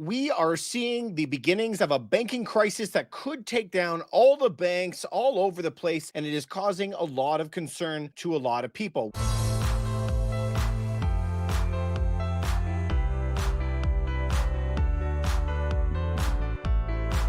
We are seeing the beginnings of a banking crisis that could take down all the banks all over the place, and it is causing a lot of concern to a lot of people.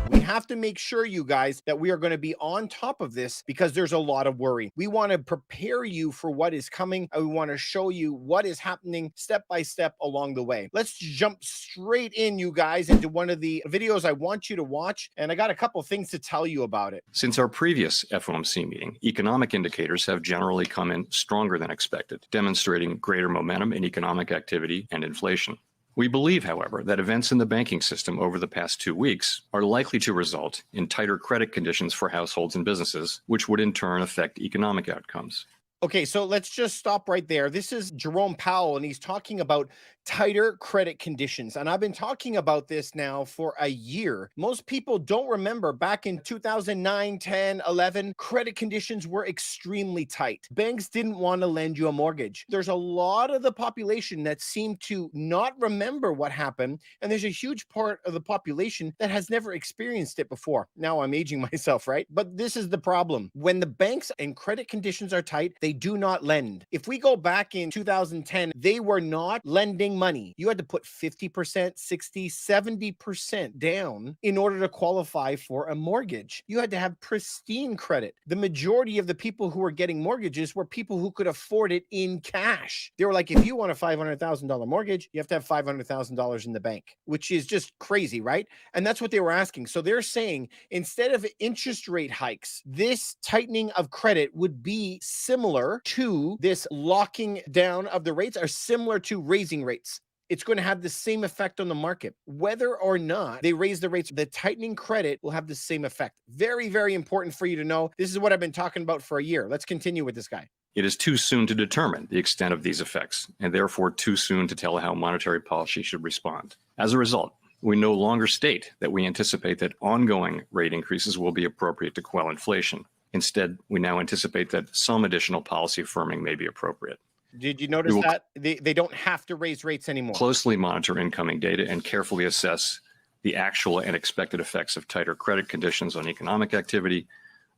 We have to make sure, you guys, that we are going to be on top of this because there's a lot of worry. We want to prepare you for what is coming, and we want to show you what is happening step by step along the way. Let's jump straight in, you guys, into one of the videos I want you to watch, and I got a couple things to tell you about it. Since our previous FOMC meeting, economic indicators have generally come in stronger than expected, demonstrating greater momentum in economic activity and inflation. We believe, however, that events in the banking system over the past 2 weeks are likely to result in tighter credit conditions for households and businesses, which would in turn affect economic outcomes. Okay, so let's just stop right there. This is Jerome Powell, and he's talking about tighter credit conditions. And I've been talking about this now for a year. Most people don't remember back in 2009, 10, 11, credit conditions were extremely tight. Banks didn't want to lend you a mortgage. There's a lot of the population that seem to not remember what happened. And there's a huge part of the population that has never experienced it before. Now I'm aging myself, right? But this is the problem. When the banks and credit conditions are tight, they do not lend. If we go back in 2010, they were not lending money. You had to put 50%, 60, 70% down in order to qualify for a mortgage. You had to have pristine credit. The majority of the people who were getting mortgages were people who could afford it in cash. They were like, if you want a $500,000 mortgage, you have to have $500,000 in the bank, which is just crazy, right? And that's what they were asking. So they're saying instead of interest rate hikes, this tightening of credit would be similar to this locking down of the rates, are similar to raising rates. It's going to have the same effect on the market. Whether or not they raise the rates, the tightening credit will have the same effect. Very, very important for you to know. This is what I've been talking about for a year. Let's continue with this guy. It is too soon to determine the extent of these effects, and therefore too soon to tell how monetary policy should respond. As a result, we no longer state that we anticipate that ongoing rate increases will be appropriate to quell inflation. Instead, we now anticipate that some additional policy firming may be appropriate. Did you notice that they don't have to raise rates anymore? Closely monitor incoming data and carefully assess the actual and expected effects of tighter credit conditions on economic activity,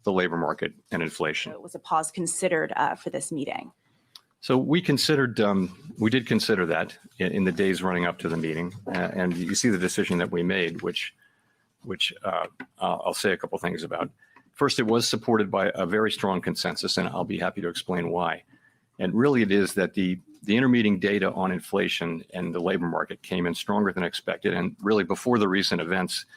the labor market, and inflation. So was a pause considered for this meeting? So we did consider that in the days running up to the meeting, and you see the decision that we made, which I'll say a couple things about. First, it was supported by a very strong consensus, and I'll be happy to explain why. And really it is that the intermeeting data on inflation and the labor market came in stronger than expected. And really before the recent events,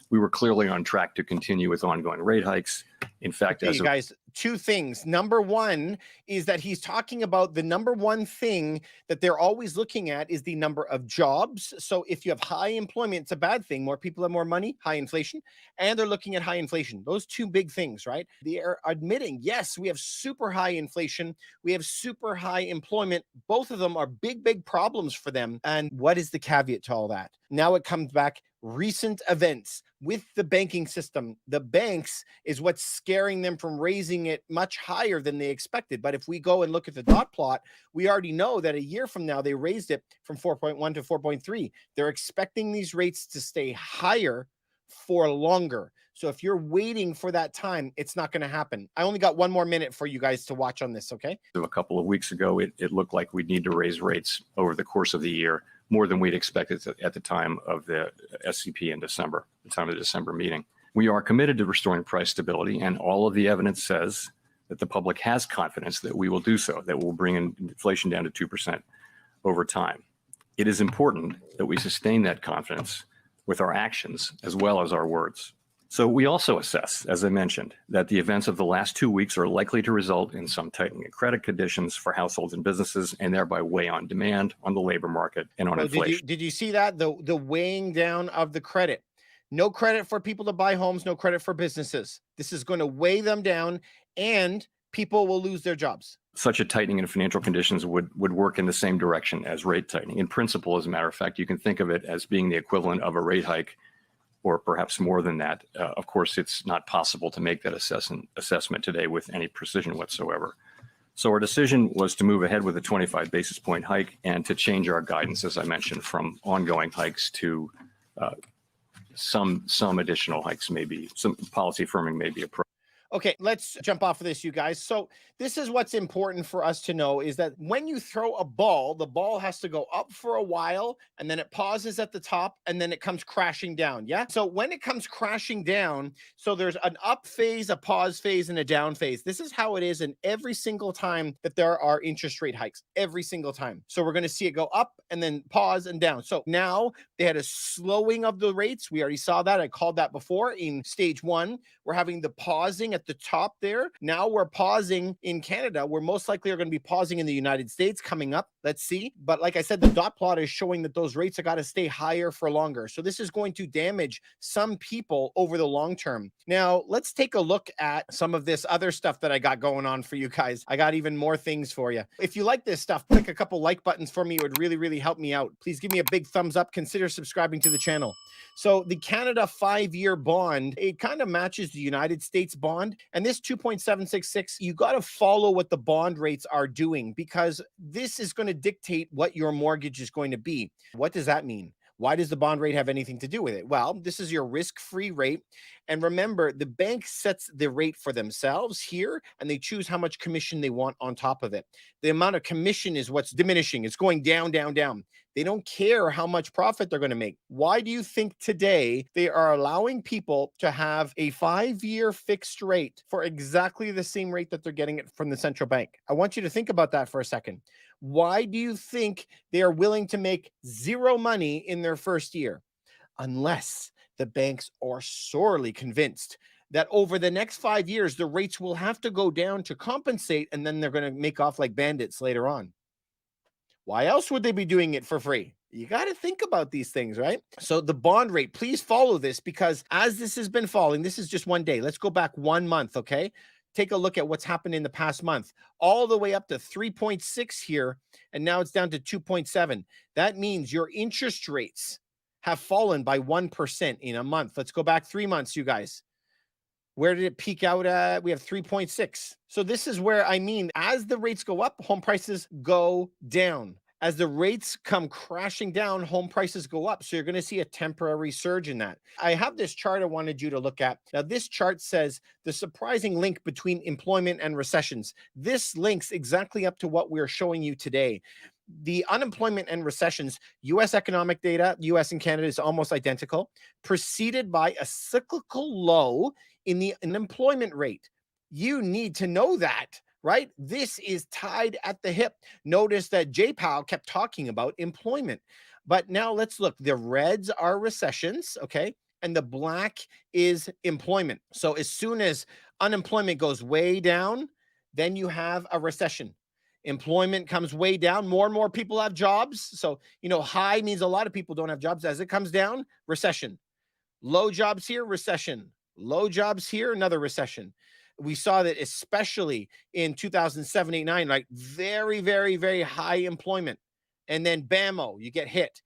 we were clearly on track to continue with ongoing rate hikes. In fact, okay, guys, two things. Number one is that he's talking about the number one thing that they're always looking at is the number of jobs. So if you have high employment, it's a bad thing. More people have more money, high inflation, and they're looking at high inflation. Those two big things, right? They are admitting, yes, we have super high inflation. We have super high employment. Both of them are big, big problems for them. And what is the caveat to all that? Now it comes back. Recent events with the banking system, the banks is what's scaring them from raising it much higher than they expected. But if we go and look at the dot plot, we already know that a year from now, they raised it from 4.1 to 4.3. They're expecting these rates to stay higher for longer. So if you're waiting for that time, it's not going to happen. I only got one more minute for you guys to watch on this, okay? A couple of weeks ago, it looked like we'd need to raise rates over the course of the year, more than we'd expected at the time of the SCP in December, the time of the December meeting. We are committed to restoring price stability, and all of the evidence says that the public has confidence that we will do so, that we'll bring inflation down to 2% over time. It is important that we sustain that confidence with our actions as well as our words. So we also assess, as I mentioned, that the events of the last 2 weeks are likely to result in some tightening of credit conditions for households and businesses, and thereby weigh on demand, on the labor market, and on inflation. Did you see that? The weighing down of the credit. No credit for people to buy homes, no credit for businesses. This is going to weigh them down, and people will lose their jobs. Such a tightening in financial conditions would work in the same direction as rate tightening. In principle, as a matter of fact, you can think of it as being the equivalent of a rate hike, or perhaps more than that. Of course, it's not possible to make that assessment today with any precision whatsoever. So our decision was to move ahead with a 25 basis point hike and to change our guidance, as I mentioned, from ongoing hikes to some additional hikes, maybe some policy firming may be appropriate. Okay, let's jump off of this, you guys. So this is what's important for us to know is that when you throw a ball, the ball has to go up for a while and then it pauses at the top and then it comes crashing down. Yeah. So when it comes crashing down, so there's an up phase, a pause phase, and a down phase. This is how it is in every single time that there are interest rate hikes, every single time. So we're going to see it go up and then pause and down. So now they had a slowing of the rates. We already saw that. I called that before in stage one. We're having the pausing at the top there. Now we're pausing in Canada. We're most likely are going to be pausing in the United States coming up. Let's see. But like I said, the dot plot is showing that those rates have got to stay higher for longer. So this is going to damage some people over the long term. Now let's take a look at some of this other stuff that I got going on for you guys. I got even more things for you. If you like this stuff, click a couple like buttons for me. It would really, really help me out. Please give me a big thumbs up. Consider subscribing to the channel. So the Canada 5-year bond, it kind of matches the United States bond. And this 2.766, you got to follow what the bond rates are doing because this is going to dictate what your mortgage is going to be. What does that mean? Why does the bond rate have anything to do with it? Well, this is your risk-free rate. And remember, the bank sets the rate for themselves here, and they choose how much commission they want on top of it. The amount of commission is what's diminishing. It's going down, down, down. They don't care how much profit they're going to make. Why do you think today they are allowing people to have a 5-year fixed rate for exactly the same rate that they're getting it from the central bank? I want you to think about that for a second. Why do you think they are willing to make zero money in their first year? Unless the banks are sorely convinced that over the next 5 years, the rates will have to go down to compensate, and then they're going to make off like bandits later on. Why else would they be doing it for free? You got to think about these things, right? So the bond rate, please follow this because as this has been falling, this is just one day. Let's go back 1 month, okay? Take a look at what's happened in the past month, all the way up to 3.6 here, and now it's down to 2.7. That means your interest rates have fallen by 1% in a month. Let's go back 3 months, you guys. Where did it peak out at? We have 3.6. So this is where I mean, as the rates go up, home prices go down. As the rates come crashing down, home prices go up. So you're going to see a temporary surge in that. I have this chart I wanted you to look at. Now, this chart says the surprising link between employment and recessions. This links exactly up to what we're showing you today. The unemployment and recessions, U.S. economic data, U.S. and Canada is almost identical, preceded by a cyclical low in the unemployment rate. You need to know that. Right? This is tied at the hip. Notice that Jay Powell kept talking about employment. But now let's look. The reds are recessions, okay? And the black is employment. So as soon as unemployment goes way down, then you have a recession. Employment comes way down. More and more people have jobs. So, high means a lot of people don't have jobs. As it comes down, recession. Low jobs here, recession. Low jobs here, another recession. We saw that especially in 2007, 8, 9, like very, very, very high employment. And then bammo, you get hit.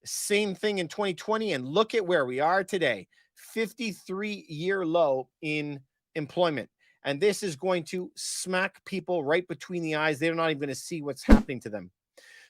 Same thing in 2020. And look at where we are today, 53-year low in employment. And this is going to smack people right between the eyes. They're not even going to see what's happening to them.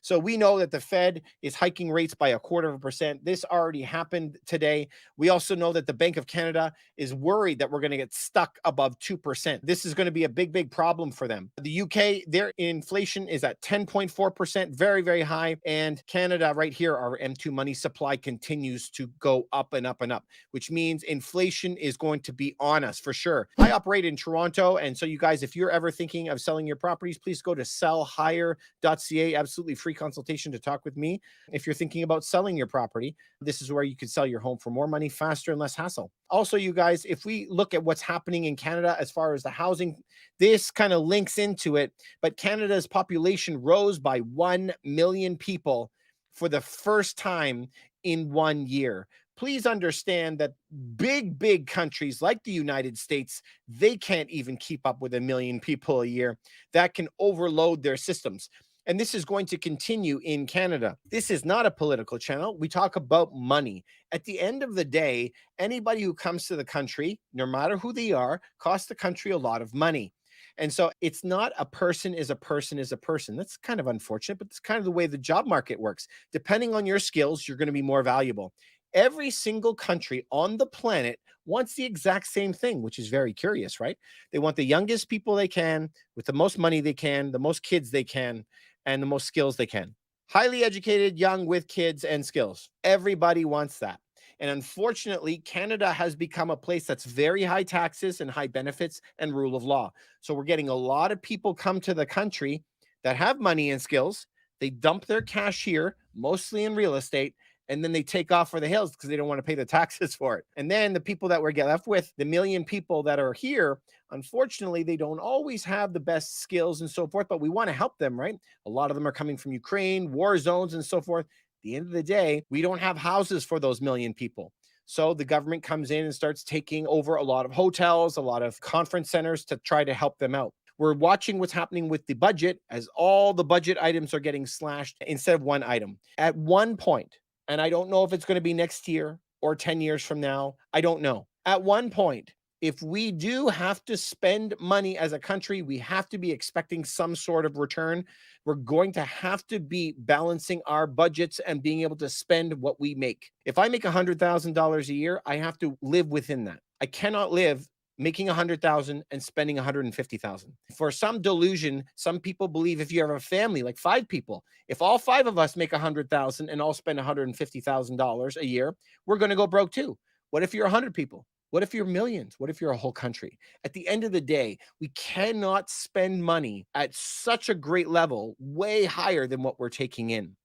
So we know that the Fed is hiking rates by 0.25%. This already happened today. We also know that the Bank of Canada is worried that we're going to get stuck above 2%. This is going to be a big, big problem for them. The UK, their inflation is at 10.4%, very, very high. And Canada right here, our M2 money supply continues to go up and up and up, which means inflation is going to be on us for sure. I operate in Toronto. And so you guys, if you're ever thinking of selling your properties, please go to sellhigher.ca, absolutely free consultation to talk with me. If you're thinking about selling your property, this is where you can sell your home for more money, faster, and less hassle. Also, you guys, if we look at what's happening in Canada as far as the housing, this kind of links into it. But Canada's population rose by 1 million people for the first time in 1 year. Please understand that big, big countries like the United States, they can't even keep up with 1 million people a year. That can overload their systems. And this is going to continue in Canada. This is not a political channel. We talk about money. At the end of the day, anybody who comes to the country, no matter who they are, costs the country a lot of money. And so it's not a person is a person is a person. That's kind of unfortunate, but it's kind of the way the job market works. Depending on your skills, you're going to be more valuable. Every single country on the planet wants the exact same thing, which is very curious, right? They want the youngest people they can, with the most money they can, the most kids they can, and the most skills they can. Highly educated, young, with kids and skills. Everybody wants that. And unfortunately, Canada has become a place that's very high taxes and high benefits and rule of law. So we're getting a lot of people come to the country that have money and skills. They dump their cash here, mostly in real estate, and then they take off for the hills because they don't want to pay the taxes for it. And then the people that we're left with, the million people that are here, unfortunately, they don't always have the best skills and so forth, but we want to help them, right? A lot of them are coming from Ukraine, war zones, and so forth. At the end of the day, we don't have houses for those million people. So the government comes in and starts taking over a lot of hotels, a lot of conference centers to try to help them out. We're watching what's happening with the budget as all the budget items are getting slashed instead of one item. At one point, and I don't know if it's going to be next year or 10 years from now, I don't know. At one point, if we do have to spend money as a country, we have to be expecting some sort of return. We're going to have to be balancing our budgets and being able to spend what we make. If I make $100,000 a year, I have to live within that. I cannot live making 100,000 and spending 150,000. For some delusion, some people believe if you have a family, like 5 people, if all 5 of us make 100,000 and all spend $150,000 a year, we're going to go broke too. What if you're 100 people? What if you're millions? What if you're a whole country? At the end of the day, we cannot spend money at such a great level, way higher than what we're taking in.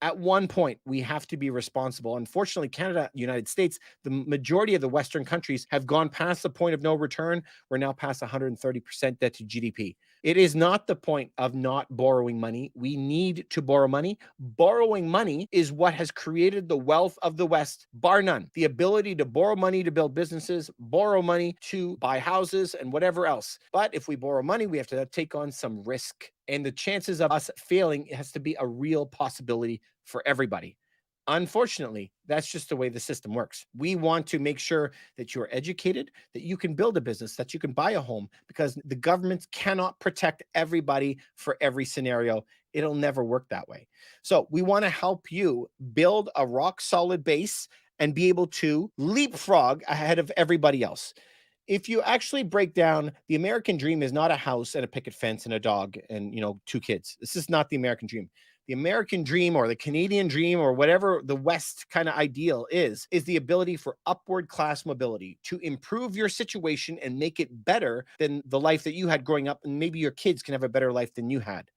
At one point, we have to be responsible. Unfortunately, Canada, United States, the majority of the Western countries have gone past the point of no return. We're now past 130% debt to GDP. It is not the point of not borrowing money. We need to borrow money. Borrowing money is what has created the wealth of the West, bar none. The ability to borrow money to build businesses, borrow money to buy houses and whatever else. But if we borrow money, we have to take on some risk. And the chances of us failing has to be a real possibility for everybody. Unfortunately, that's just the way the system works. We want to make sure that you're educated, that you can build a business, that you can buy a home, because the government cannot protect everybody for every scenario. It'll never work that way. So we want to help you build a rock solid base and be able to leapfrog ahead of everybody else. If you actually break down, the American dream is not a house and a picket fence and a dog and 2 kids. This is not the American dream. The American dream, or the Canadian dream, or whatever the West kind of ideal is the ability for upward class mobility to improve your situation and make it better than the life that you had growing up, and maybe your kids can have a better life than you had.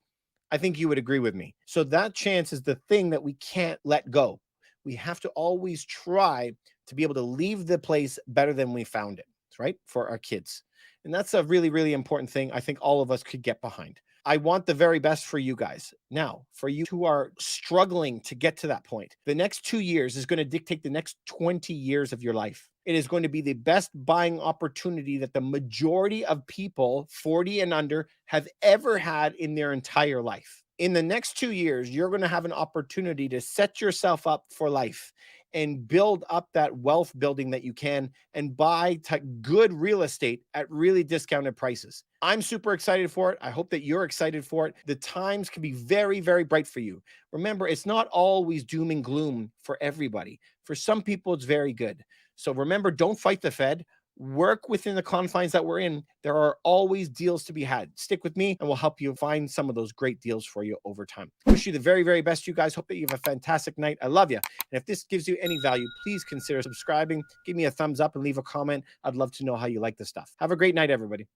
I think you would agree with me. So that chance is the thing that we can't let go. We have to always try to be able to leave the place better than we found it, right? For our kids. And that's a really, really important thing I think all of us could get behind. I want the very best for you guys. Now, for you who are struggling to get to that point, the next 2 years is going to dictate the next 20 years of your life. It is going to be the best buying opportunity that the majority of people 40 and under have ever had in their entire life. In the next 2 years, you're going to have an opportunity to set yourself up for life and build up that wealth building that you can and buy good real estate at really discounted prices. I'm super excited for it. I hope that you're excited for it. The times can be very, very bright for you. Remember, it's not always doom and gloom for everybody. For some people, it's very good. So remember, don't fight the Fed. Work within the confines that we're in. There are always deals to be had. Stick with me and we'll help you find some of those great deals for you over time. Wish you the very, very best, you guys. Hope that you have a fantastic night. I love you. And if this gives you any value, please consider subscribing. Give me a thumbs up and leave a comment. I'd love to know how you like this stuff. Have a great night, everybody.